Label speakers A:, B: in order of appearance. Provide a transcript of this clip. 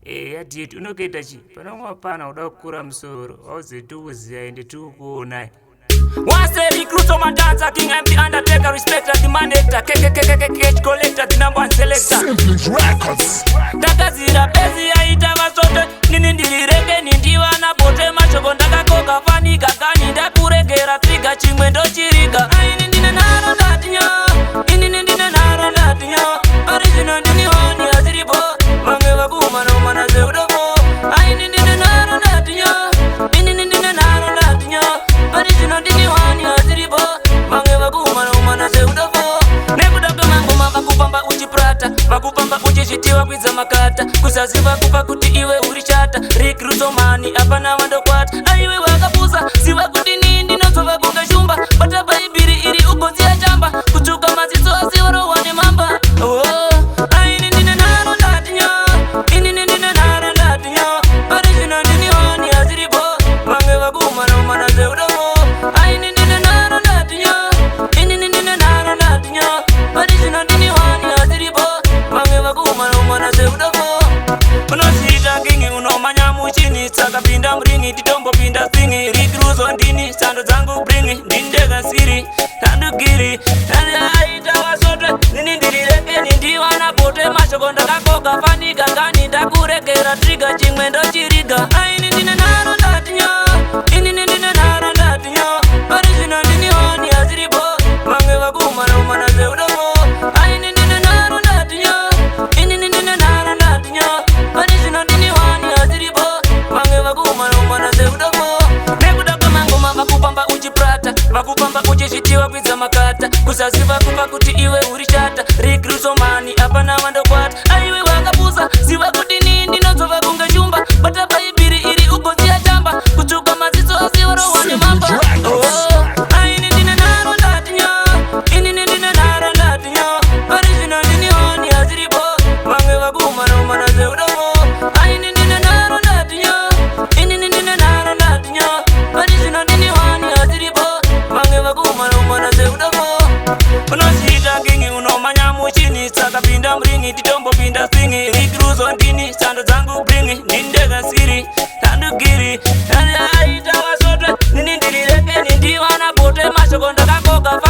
A: Yaditi unokuita chi panamwa pana uda kukura musoro auze tukuziya ende tikukuonai. Once a recruit on my dancer, King I'm the undertaker, respecter, the man actor, cage collector, the number one selector.
B: Simple Records.
A: Takazira pesi aita vasote, nini ndireke nindiwa na bote machoko ndakakoka fani kakani ndakuregera triga chimwe ndochiriga. Aini ndine naro ndatinyo, ini ndine naro ndatinyo, original ndini honi aziribo, mange vakuma no mana zeudovo. Aini ndine naro ndatinyo, ini ndine naro ndatinyo, original ndini honi aziribo, mange vakuma no mana zeudovo. Nekudaka mangoma vakupamba uchiprata, vakupamba uchishitiwa kwiza makata, kusaziva kupa kuti iwe urichata, recruitomani apana wandokwata. Aiwe wakapuza ziva kuti nindi nozova kunga shumba, bata baibiri iri ugonzia chamba, kuchuka mazizo asiwaro wane mamba. Aini ndine naro ndatinyo, ini ndine naro ndatinyo, original ndini honi aziribo, mange vakuma no mana zeudovo. Aini ndine naro ndatinyo, ini ndine naro ndatinyo, original ndini honi aziribo, mange vakuma no mana zeudovo. Unosita kingi unomanya muchini, saka pinda mringi titombo pinda singi, rikruzo ndini sando zangu bringi, ndindega siri tandugiri aita wasote nini ndirireke nindiwana bote mashoko ndakakoka fani gangani ndakuregera triga chimwe ndochiriga. Aini ndine naro ndatinyo, ini ndine naro ndatinyo, original ndini honi aziribo, mange vakuma no mana zeudovo. Aini ndine naro ndatinyo, ini ndine naro ndatinyo, original ndini honi aziribo, mange vakuma no mana zeudovo. Nekudaka mangoma vakupamba uchiprata, vakupamba uchishitiwa kwiza makata, kusaziva kupa kuti iwe urichata, recruitomani apana wandokwata. Aiwe wakapuza ziva kuti nindi nozova kunga shumba, bata baibiri iri ugonzia chamba, kuchuka mazizo asiwaro wane mamba. Aini ndine naro ndatinyo, ini ndine naro ndatinyo, original ndini honi aziribo, mange vakuma no mana zeudovo. Aini ndine naro ndatinyo, ini ndine naro ndatinyo, original ndini honi aziribo, mange vakuma no mana zeudovo. Unosita kingi unomanya muchini, saka pinda mringi titombo pinda singi, rikruzo ndini sando zangu bringi, ndindega siri tandugiri aita wasote nini ndirireke nindiwana bote mashoko ndakakoka